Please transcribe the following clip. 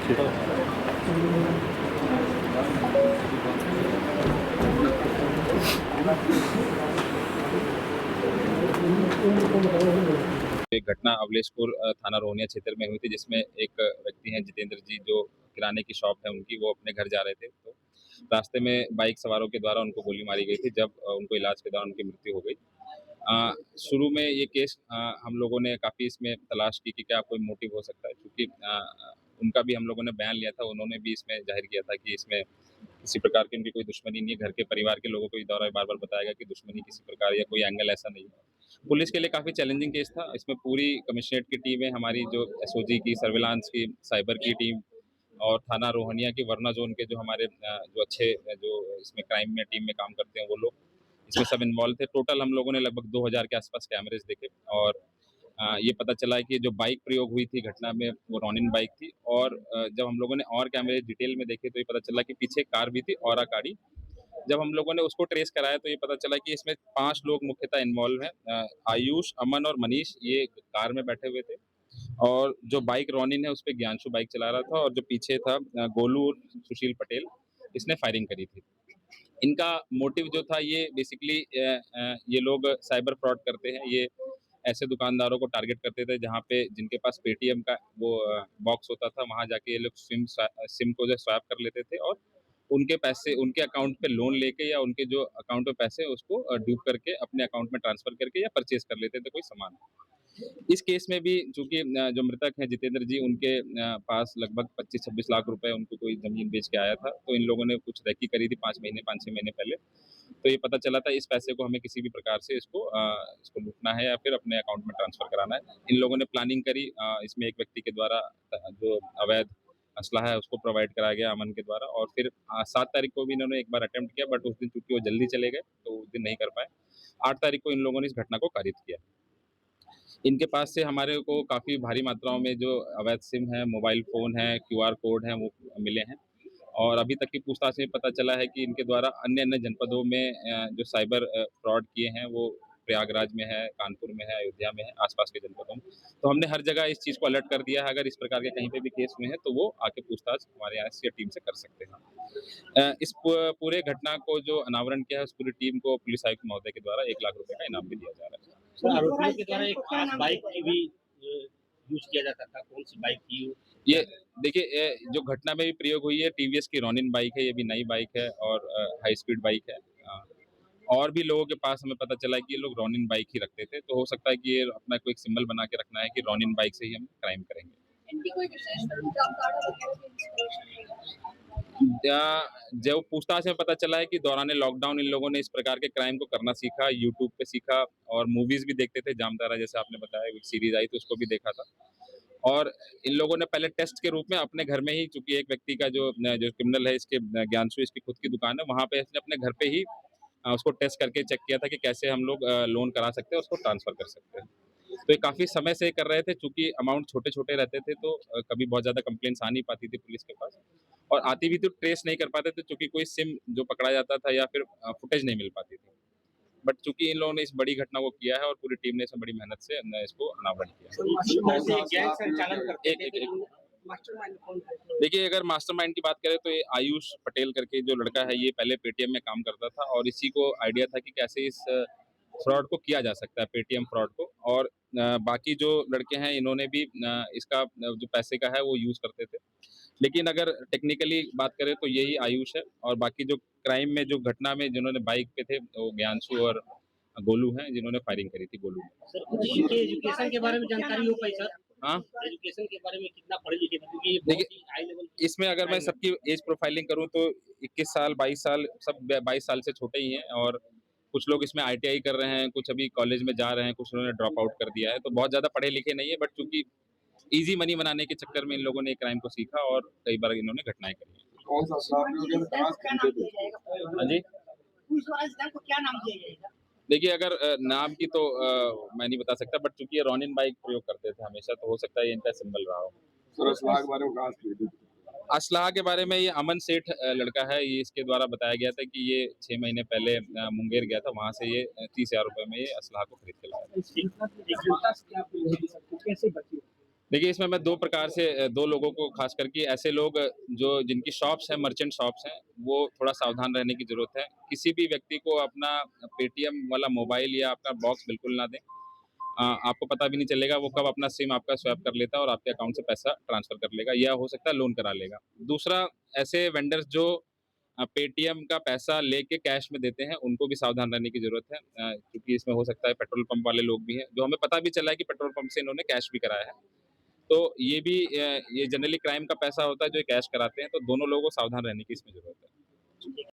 एक घटना अवलेशपुर थाना रोहनिया क्षेत्र में हुई थी, जिसमें एक व्यक्ति हैं जितेंद्र जी, जो किराने की शॉप है उनकी, वो अपने घर जा रहे थे। तो रास्ते में बाइक सवारों के द्वारा उनको गोली मारी गई थी, जब उनको इलाज के दौरान उनकी मृत्यु हो गई। शुरू में ये केस हम लोगों ने काफ़ी इसमें तलाश की कि क्या कोई मोटिव हो सकता है, क्योंकि उनका भी हम लोगों ने बयान लिया था, उन्होंने भी इसमें ज़ाहिर किया था कि इसमें किसी प्रकार की उनकी कोई दुश्मनी नहीं है। घर के परिवार के लोगों को इस दौरान बार-बार बताया गया कि दुश्मनी किसी प्रकार या कोई एंगल ऐसा नहीं है। पुलिस के लिए काफ़ी चैलेंजिंग केस था। इसमें पूरी कमिश्नरेट की टीमें, हमारी जो एसओजी की, सर्विलांस की, साइबर की टीम और थाना रोहनिया की वर्ना ज़ोन के जो हमारे जो अच्छे जो इसमें क्राइम में टीम में काम करते हैं, वो लोग इसमें सब इन्वॉल्व थे। टोटल हम लोगों ने लगभग 2000 के आस-पास कैमरेज़ देखे और ये पता चला है कि जो बाइक प्रयोग हुई थी घटना में, वो रॉनिन बाइक थी और जब हम लोगों ने और कैमरे डिटेल में देखे, तो ये पता चला कि पीछे एक कार भी थी, औरा गाड़ी। जब हम लोगों ने उसको ट्रेस कराया, तो ये पता चला कि इसमें 5 लोग मुख्यतः इन्वॉल्व हैं। आयुष, अमन और मनीष, ये कार में बैठे हुए थे और जो बाइक रॉनिन है, उसपे ज्ञानशु बाइक चला रहा था और जो पीछे था गोलू सुशील पटेल, इसने फायरिंग करी थी। इनका मोटिव जो था, ये बेसिकली ये लोग साइबर फ्रॉड करते हैं। ये ऐसे दुकानदारों को टारगेट करते थे जहाँ पे जिनके पास पेटीएम का वो बॉक्स होता था, वहाँ जाके ये लोग सिम को जो स्वैप कर लेते थे और उनके पैसे उनके अकाउंट पे लोन लेके या उनके जो अकाउंट में पैसे हैं उसको डूब करके अपने अकाउंट में ट्रांसफर करके या परचेज कर लेते थे कोई सामान। इस केस में भी चूँकि जो मृतक हैं जितेंद्र जी, उनके पास लगभग 25-26 लाख रुपए उनको कोई ज़मीन बेच के आया था, तो इन लोगों ने कुछ रेकी करी थी 5-6 महीने पहले। तो ये पता चला था इस पैसे को हमें किसी भी प्रकार से इसको लूटना है या फिर अपने अकाउंट में ट्रांसफ़र कराना है। इन लोगों ने प्लानिंग करी, इसमें एक व्यक्ति के द्वारा जो अवैध असलहा है उसको प्रोवाइड कराया गया अमन के द्वारा और फिर 7 तारीख को भी इन्होंने एक बार अटेम्प्ट किया, बट उस दिन चूँकि वो जल्दी चले गए, तो उस दिन नहीं कर पाए। 8 तारीख को इन लोगों ने इस घटना को कारित किया। इनके पास से हमारे को काफ़ी भारी मात्राओं में जो अवैध सिम है, मोबाइल फ़ोन है, क्यूआर कोड हैं, वो मिले हैं और अभी तक की पूछताछ में पता चला है कि इनके द्वारा अन्य-अन्य जनपदों में जो साइबर फ्रॉड किए हैं, वो प्रयागराज में है, कानपुर में है, अयोध्या में है, आस-पास के जनपदों में। तो हमने हर जगह इस चीज़ को अलर्ट कर दिया है, अगर इस प्रकार के कहीं पे भी केस हुए हैं, तो वो आके पूछताछ हमारे यहाँ से टीम से कर सकते हैं। इस पूरे घटना को जो अनावरण किया है, उस पूरी टीम को पुलिस आयुक्त महोदय के द्वारा 1 लाख रुपए का इनाम भी दिया जा रहा है। सर, आरोपियों के द्वारा एक खास बाइक की भी यूज़ किया जाता था, कौन-सी बाइक थी वो? ये देखिए, जो घटना में भी प्रयोग हुई है टीवीएस की रॉनिन बाइक है, ये भी नई बाइक है और हाई स्पीड बाइक है। और भी लोगों के पास हमें पता चला है कि ये लोग रॉनिन बाइक ही रखते थे, तो हो सकता है कि ये अपना कोई एक सिंबल बना के रखना है कि रॉनिन बाइक से ही हम क्राइम करेंगे। इनकी कोई विशेष जानकारी वगैरह की इंस्पिरेशन है? जो पूछताछ में पता चला है कि दौरान लॉकडाउन इन लोगों ने इस प्रकार के क्राइम को करना सीखा, यूट्यूब पे सीखा और मूवीज़ भी देखते थे, जामतारा जैसे आपने बताया एक सीरीज़ आई थी उसको भी देखा था। और इन लोगों ने पहले टेस्ट के रूप में अपने घर में ही, चूँकि एक व्यक्ति का जो क्रिमिनल है इसके ज्ञानशु, इसकी खुद की दुकान है, वहाँ पे इसने अपने घर पे ही उसको टेस्ट करके चेक किया था कि कैसे हम लोग लोन करा सकते हैं, उसको ट्रांसफ़र कर सकते हैं। तो ये काफ़ी समय से कर रहे थे, चूँकि अमाउंट छोटे-छोटे रहते थे, तो कभी बहुत ज़्यादा कंप्लेंट्स आ नहीं पाती थी पुलिस के पास और आती भी तो ट्रेस नहीं कर पाते थे, चूँकि कोई सिम जो पकड़ा जाता था या फिर फुटेज नहीं मिल पाती थी। बट चूँकि इन लोगों ने इस बड़ी घटना को किया है और पूरी टीम ने इसमें बड़ी मेहनत से इसको अनावरण किया है। इसी तरह से गैंग संचालन करते थे, एक तो मास्टरमाइंड कौन था? देखिए, अगर मास्टरमाइंड की बात करें तो ये आयुष पटेल करके जो लड़का है, ये पहले पेटीएम में काम करता था और इसी को आइडिया था कि कैसे इस फ्रॉड को किया जा सकता है, पेटीएम फ्रॉड को। और बाकी जो लड़के हैं, इन्होंने भी इसका जो पैसे का है वो यूज़ करते थे। लेकिन अगर टेक्निकली बात करें तो यही आयुष है और बाकी जो क्राइम में जो घटना में जिन्होंने बाइक पे थे, वो ज्ञानशु और गोलू हैं, जिन्होंने फायरिंग करी थी, गोलू ने। सर, कुछ इनके एजुकेशन के बारे में जानकारी हो पाई सर? हाँ? एजुकेशन के बारे में कितना पढ़े लिखे थे? क्योंकि ये बहुत देखिए, ही हाई लेवल इसमें अगर मैं सबकी एज प्रोफाइलिंग करूँ तो 21 साल, 22 साल, सब 22 साल से छोटे ही हैं और कुछ लोग इसमें आईटीआई कर रहे हैं, कुछ अभी कॉलेज में जा रहे हैं, कुछ उन्होंने ड्रॉप आउट कर दिया है, तो बहुत ज़्यादा पढ़े लिखे नहीं है, बट चूँकि ईज़ी मनी बनाने के चक्कर में इन लोगों ने क्राइम को सीखा और कई बार इन्होंने घटनाएँ करी हैं। कौन-सा क्या नाम दिया जाएगा? हाँ जी? पुलिस वाला इस को क्या नाम दिया जाएगा? देखिए, अगर नाम की तो मैं नहीं बता सकता, बट चूँकि ये रॉनिन बाइक प्रयोग करते थे हमेशा, तो हो सकता है ये इनका सिंबल रहा हो। सर असलाह के बारे में कहाँ से खरीदी थी? असलहा के बारे में ये अमन सेठ लड़का है, ये इसके द्वारा बताया गया था कि ये 6 महीने पहले मुंगेर गया था, वहाँ से ये 30,000 रुपए में ये असलहा को खरीद के लाया था। जनता से क्या अपील होगी सबको, कैसे बचे? देखिए, इसमें मैं 2 प्रकार से 2 लोगों को ख़ास करके ऐसे लोग जो जिनकी शॉप्स हैं, मर्चेंट शॉप्स हैं, वो थोड़ा सावधान रहने की ज़रूरत है। किसी भी व्यक्ति को अपना पेटीएम वाला मोबाइल या आपका बॉक्स बिल्कुल ना दें। आपको पता भी नहीं चलेगा वो कब अपना सिम आपका स्वैप कर लेता है और आपके अकाउंट से पैसा ट्रांसफ़र कर लेगा या हो सकता है लोन करा लेगा। दूसरा, ऐसे वेंडर्स जो पेटीएम का पैसा लेके कैश में देते हैं, उनको भी सावधान रहने की ज़रूरत है। क्योंकि इसमें हो सकता है पेट्रोल पंप वाले लोग भी हैं, जो हमें पता भी चला है कि पेट्रोल पंप से इन्होंने कैश भी कराया है। तो ये भी ये जनरली क्राइम का पैसा होता है जो ये कैश कराते हैं, तो दोनों लोगों को सावधान रहने की इसमें ज़रूरत है।